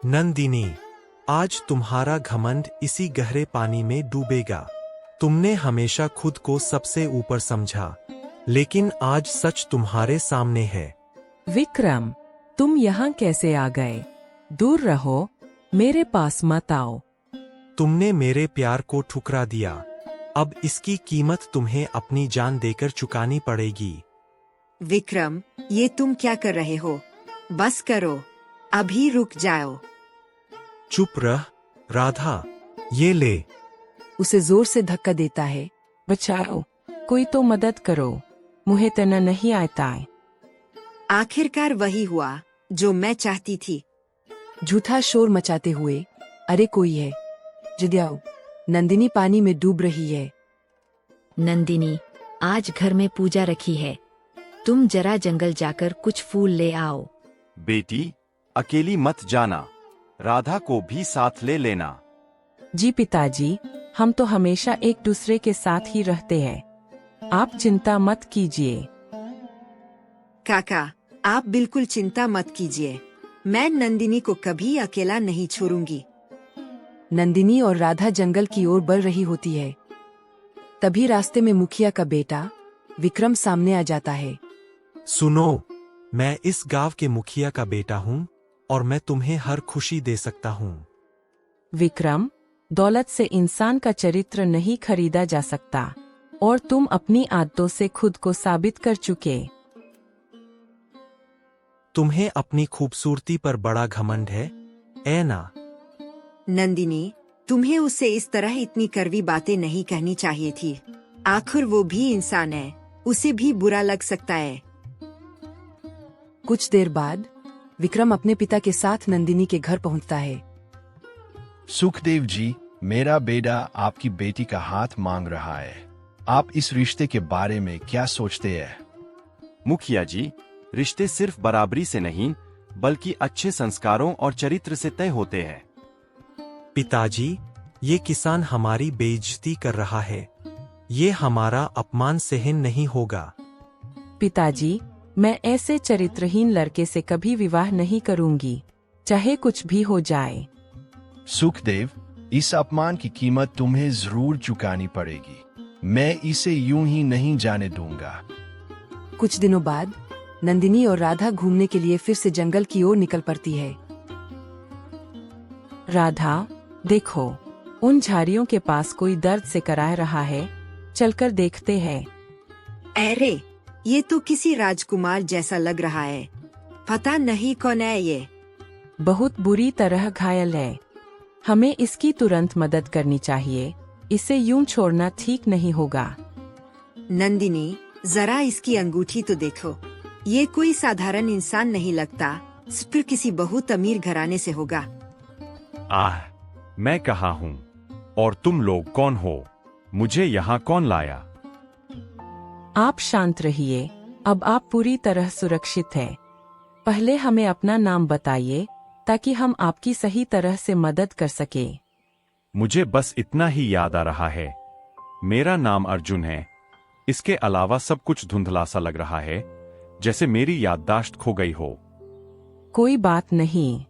नंदिनी, आज तुम्हारा घमंड इसी गहरे पानी में डूबेगा। तुमने हमेशा खुद को सबसे ऊपर समझा, लेकिन आज सच तुम्हारे सामने है। विक्रम, तुम यहाँ कैसे आ गए? दूर रहो, मेरे पास मत आओ। तुमने मेरे प्यार को ठुकरा दिया। अब इसकी कीमत तुम्हें अपनी जान देकर चुकानी पड़ेगी। विक्रम, ये तुम क्या कर रहे हो? बस करो, अभी रुक जाओ। चुप रह, राधा, ये ले। उसे जोर से धक्का देता है। बचाओ, कोई तो मदद करो, मुझे तना नहीं आता है। आखिरकार वही हुआ जो मैं चाहती थी। झूठा शोर मचाते हुए, अरे कोई है, जिद्याओ। नंदिनी पानी में डूब रही है। नंदिनी, आज घर में पूजा रखी है, तुम जरा जंगल जाकर कुछ फूल ले आओ। बेटी, अकेली मत जाना, राधा को भी साथ ले लेना। जी पिताजी, हम तो हमेशा एक दूसरे के साथ ही रहते हैं, आप चिंता मत कीजिए। काका, आप बिल्कुल चिंता मत कीजिए, मैं नंदिनी को कभी अकेला नहीं छोड़ूंगी। नंदिनी और राधा जंगल की ओर बढ़ रही होती है। तभी रास्ते में मुखिया का बेटा विक्रम सामने आ जाता है। सुनो, मैं इस गांव के मुखिया का बेटा हूँ और मैं तुम्हें हर खुशी दे सकता हूँ। विक्रम, दौलत से इंसान का चरित्र नहीं खरीदा जा सकता, और तुम अपनी आदतों से खुद को साबित कर चुके। तुम्हें अपनी खूबसूरती पर बड़ा घमंड है, ऐ ना? नंदिनी, तुम्हें उससे इस तरह इतनी कड़वी बातें नहीं कहनी चाहिए थी। आखिर वो भी इंसान है, उसे भी बुरा लग सकता है। कुछ देर बाद विक्रम अपने पिता के साथ नंदिनी के घर पहुंचता है। सुखदेव जी, मेरा बेटा आपकी बेटी का हाथ मांग रहा है। आप इस रिश्ते के बारे में क्या सोचते हैं? मुखिया जी, रिश्ते सिर्फ बराबरी से नहीं, बल्कि अच्छे संस्कारों और चरित्र से तय होते हैं। पिताजी, ये किसान हमारी बेइज्जती कर रहा है, ये हमारा अपमान सहन नहीं होगा। पिताजी, मैं ऐसे चरित्रहीन लड़के से कभी विवाह नहीं करूंगी, चाहे कुछ भी हो जाए। सुखदेव, इस अपमान की कीमत तुम्हें जरूर चुकानी पड़ेगी। मैं इसे यूं ही नहीं जाने दूंगा। कुछ दिनों बाद नंदिनी और राधा घूमने के लिए फिर से जंगल की ओर निकल पड़ती है। राधा, देखो, उन झाड़ियों के पास कोई दर्द से कराह रहा है, चलकर देखते हैं। अरे, ये तो किसी राजकुमार जैसा लग रहा है, पता नहीं कौन है ये। बहुत बुरी तरह घायल है, हमें इसकी तुरंत मदद करनी चाहिए, इसे यूं छोड़ना ठीक नहीं होगा। नंदिनी, जरा इसकी अंगूठी तो देखो, ये कोई साधारण इंसान नहीं लगता, फिर किसी बहुत अमीर घराने से होगा। आह, मैं कहाँ हूँ और तुम लोग कौन हो? मुझे यहाँ कौन लाया? आप शांत रहिए, अब आप पूरी तरह सुरक्षित हैं। पहले हमें अपना नाम बताइए, ताकि हम आपकी सही तरह से मदद कर सके। मुझे बस इतना ही याद आ रहा है, मेरा नाम अर्जुन है। इसके अलावा सब कुछ धुंधला सा लग रहा है, जैसे मेरी याददाश्त खो गई हो। कोई बात नहीं,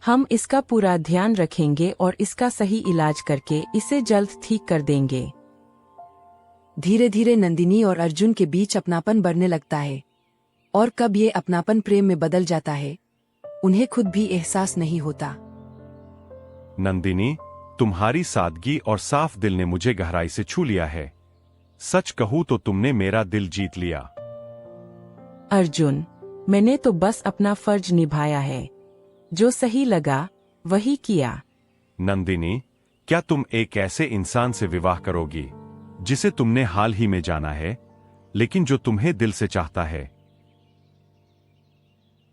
हम इसका पूरा ध्यान रखेंगे और इसका सही इलाज करके इसे जल्द ठीक कर देंगे। धीरे धीरे नंदिनी और अर्जुन के बीच अपनापन बढ़ने लगता है, और कब ये अपनापन प्रेम में बदल जाता है, उन्हें खुद भी एहसास नहीं होता। नंदिनी, तुम्हारी सादगी और साफ दिल ने मुझे गहराई से छू लिया है। सच कहूं तो तुमने मेरा दिल जीत लिया। अर्जुन, मैंने तो बस अपना फर्ज निभाया है, जो सही लगा वही किया। नंदिनी, क्या तुम एक ऐसे इंसान से विवाह करोगी जिसे तुमने हाल ही में जाना है, लेकिन जो तुम्हें दिल से चाहता है?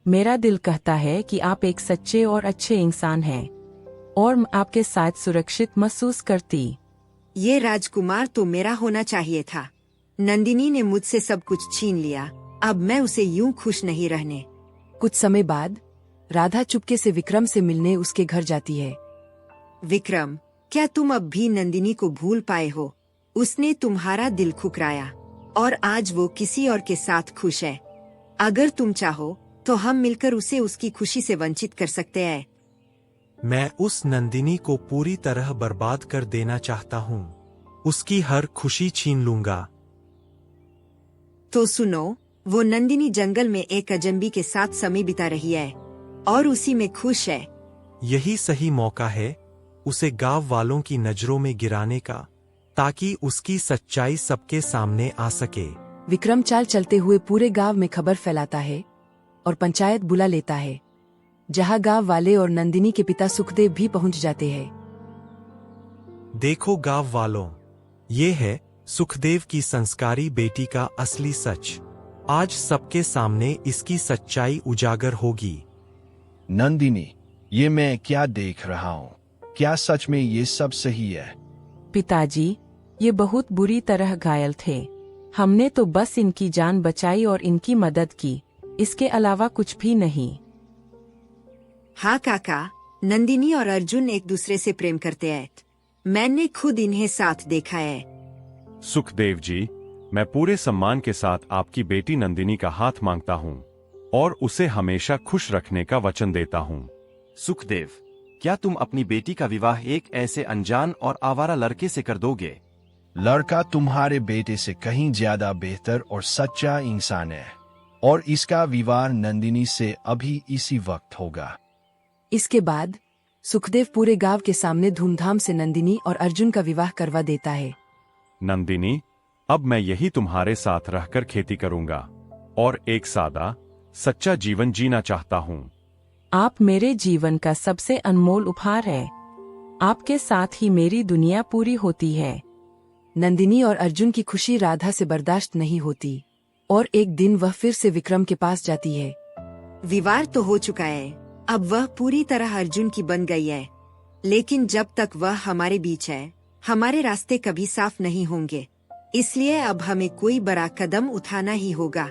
मेरा दिल कहता है कि आप एक सच्चे और अच्छे इंसान हैं, और मैं आपके साथ सुरक्षित महसूस करती। ये राजकुमार तो मेरा होना चाहिए था। नंदिनी ने मुझसे सब कुछ छीन लिया, अब मैं उसे यूं खुश नहीं रहने। कुछ समय बाद राधा चुपके से विक्रम से मिलने उसके घर जाती है। विक्रम, क्या तुम अब भी नंदिनी को भूल पाए हो? उसने तुम्हारा दिल ठुकराया और आज वो किसी और के साथ खुश है। अगर तुम चाहो तो हम मिलकर उसे उसकी खुशी से वंचित कर सकते हैं। मैं उस नंदिनी को पूरी तरह बर्बाद कर देना चाहता हूँ। उसकी हर खुशी छीन लूंगा। तो सुनो, वो नंदिनी जंगल में एक अजनबी के साथ समय बिता रही है और उसी में खुश है। यही सही मौका है उसे गांव वालों की नजरों में गिराने का, ताकि उसकी सच्चाई सबके सामने आ सके। विक्रम चाल चलते हुए पूरे गांव में खबर फैलाता है और पंचायत बुला लेता है, जहां गांव वाले और नंदिनी के पिता सुखदेव भी पहुंच जाते हैं। देखो गांव वालों, ये है सुखदेव की संस्कारी बेटी का असली सच। आज सबके सामने इसकी सच्चाई उजागर होगी। नंदिनी, ये मैं क्या देख रहा हूँ? क्या सच में ये सब सही है? पिताजी, ये बहुत बुरी तरह घायल थे। हमने तो बस इनकी जान बचाई और इनकी मदद की, इसके अलावा कुछ भी नहीं। हाँ काका, नंदिनी और अर्जुन एक दूसरे से प्रेम करते हैं। मैंने खुद इन्हें साथ देखा है। सुखदेव जी, मैं पूरे सम्मान के साथ आपकी बेटी नंदिनी का हाथ मांगता हूँ और उसे हमेशा खुश रखने का वचन देता हूँ। सुखदेव, क्या तुम अपनी बेटी का विवाह एक ऐसे अनजान और आवारा लड़के से कर दोगे? लड़का तुम्हारे बेटे से कहीं ज्यादा बेहतर और सच्चा इंसान है, और इसका विवाह नंदिनी से अभी इसी वक्त होगा। इसके बाद सुखदेव पूरे गांव के सामने धूमधाम से नंदिनी और अर्जुन का विवाह करवा देता है। नंदिनी, अब मैं यही तुम्हारे साथ रहकर खेती करूंगा और एक सादा, सच्चा जीवन जीना चाहता हूँ। आप मेरे जीवन का सबसे अनमोल उपहार है। आपके साथ ही मेरी दुनिया पूरी होती है। नंदिनी और अर्जुन की खुशी राधा से बर्दाश्त नहीं होती और एक दिन वह फिर से विक्रम के पास जाती है। विवाह तो हो चुका है, अब वह पूरी तरह अर्जुन की बन गई है। लेकिन जब तक वह हमारे बीच है, हमारे रास्ते कभी साफ नहीं होंगे। इसलिए अब हमें कोई बड़ा कदम उठाना ही होगा।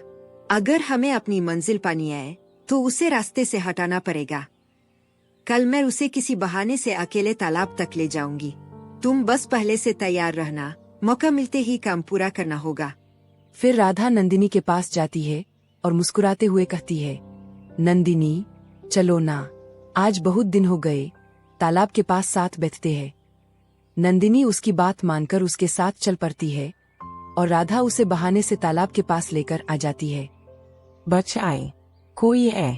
अगर हमें अपनी मंजिल पानी है तो उसे रास्ते से हटाना पड़ेगा। कल मैं उसे किसी बहाने से अकेले तालाब तक ले जाऊंगी। तुम बस पहले से तैयार रहना, मौका मिलते ही काम पूरा करना होगा। फिर राधा नंदिनी के पास जाती है और मुस्कुराते हुए कहती है, नंदिनी, चलो ना, आज बहुत दिन हो गए, तालाब के पास साथ बैठते हैं। नंदिनी उसकी बात मानकर उसके साथ चल पड़ती है और राधा उसे बहाने से तालाब के पास लेकर आ जाती है। बचाए, कोई है?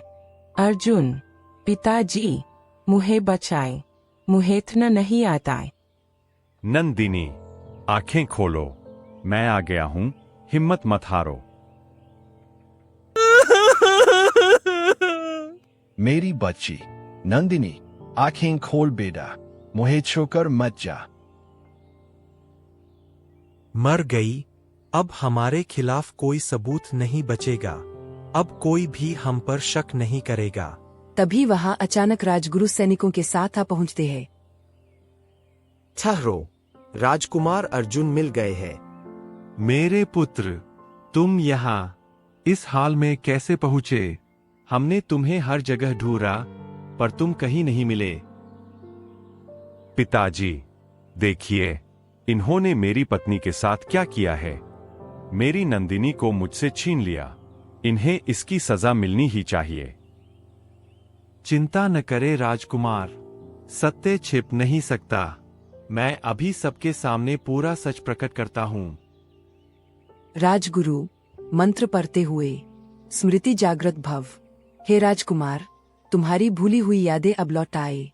अर्जुन, पिताजी, मुझे बचाए, मुझे इतना नहीं आता है। नंदिनी, आंखें खोलो, मैं आ गया हूँ, हिम्मत मत हारो। मेरी बच्ची नंदिनी, आंखें खोल बेटा, मुझे छोकर मत जा। मर गई। अब हमारे खिलाफ कोई सबूत नहीं बचेगा। अब कोई भी हम पर शक नहीं करेगा। तभी वहां अचानक राजगुरु सैनिकों के साथ आ पहुंचते हैं। ठहरो, राजकुमार अर्जुन मिल गए हैं। मेरे पुत्र, तुम यहाँ इस हाल में कैसे पहुँचे? हमने तुम्हें हर जगह ढूंढा, पर तुम कहीं नहीं मिले। पिताजी, देखिए, इन्होंने मेरी पत्नी के साथ क्या किया है। मेरी नंदिनी को मुझसे छीन लिया। इन्हें इसकी सजा मिलनी ही चाहिए। चिंता न करे राजकुमार, सत्य छिप नहीं सकता। मैं अभी सबके सामने पूरा सच प्रकट करता हूँ। राजगुरु मंत्र पढ़ते हुए, स्मृति जागृत भव। हे राजकुमार, तुम्हारी भूली हुई यादें अब लौट आए।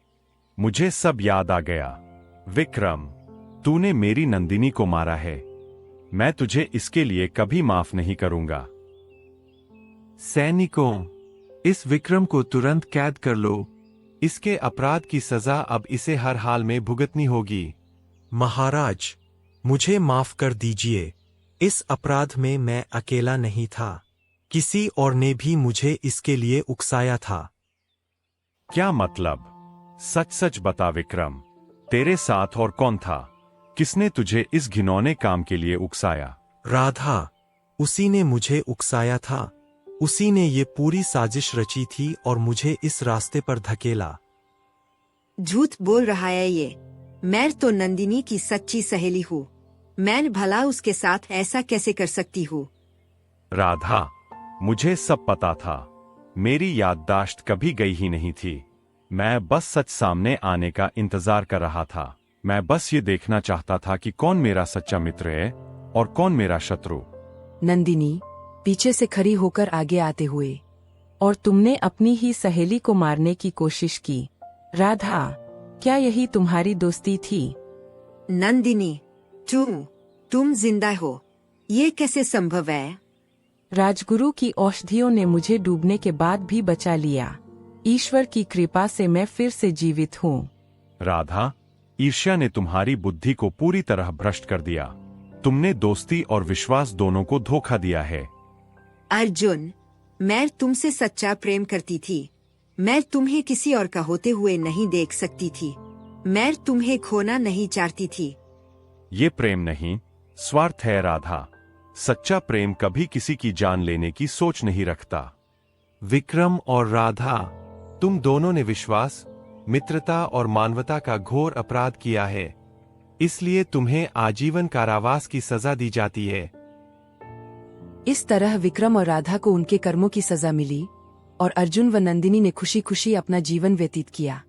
मुझे सब याद आ गया। विक्रम, तूने मेरी नंदिनी को मारा है। मैं तुझे इसके लिए कभी माफ नहीं करूंगा। सैनिकों, इस विक्रम को तुरंत कैद कर लो। इसके अपराध की सजा अब इसे हर हाल में भुगतनी होगी। महाराज, मुझे माफ कर दीजिए। इस अपराध में मैं अकेला नहीं था। किसी और ने भी मुझे इसके लिए उकसाया था। क्या मतलब? सच सच बता विक्रम, तेरे साथ और कौन था? किसने तुझे इस घिनौने काम के लिए उकसाया? राधा, उसी ने मुझे उकसाया था। उसी ने ये पूरी साजिश रची थी और मुझे इस रास्ते पर धकेला। झूठ बोल रहा है ये। मैं तो नंदिनी की सच्ची सहेली हूँ। मैं भला उसके साथ ऐसा कैसे कर सकती हूँ? राधा, मुझे सब पता था। मेरी याददाश्त कभी गई ही नहीं थी। मैं बस सच सामने आने का इंतजार कर रहा था। मैं बस ये देखना चाहता था कि कौन मेरा सच्चा मित्र है और कौन मेरा शत्रु। नंदिनी पीछे से खड़ी होकर आगे आते हुए, और तुमने अपनी ही सहेली को मारने की कोशिश की। राधा, क्या यही तुम्हारी दोस्ती थी? नंदिनी, तुम जिंदा हो, ये कैसे संभव है? राजगुरु की औषधियों ने मुझे डूबने के बाद भी बचा लिया। ईश्वर की कृपा से मैं फिर से जीवित हूँ। राधा, ईर्ष्या ने तुम्हारी बुद्धि को पूरी तरह भ्रष्ट कर दिया। तुमने दोस्ती और विश्वास दोनों को धोखा दिया है। अर्जुन, मैं तुमसे सच्चा प्रेम करती थी। मैं तुम्हें किसी और का होते हुए नहीं देख सकती थी। मैं तुम्हें खोना नहीं चाहती थी। ये प्रेम नहीं, स्वार्थ है राधा। सच्चा प्रेम कभी किसी की जान लेने की सोच नहीं रखता। विक्रम और राधा, तुम दोनों ने विश्वास, मित्रता और मानवता का घोर अपराध किया है। इसलिए तुम्हें आजीवन कारावास की सजा दी जाती है। इस तरह विक्रम और राधा को उनके कर्मों की सजा मिली और अर्जुन व नंदिनी ने खुशी खुशी अपना जीवन व्यतीत किया।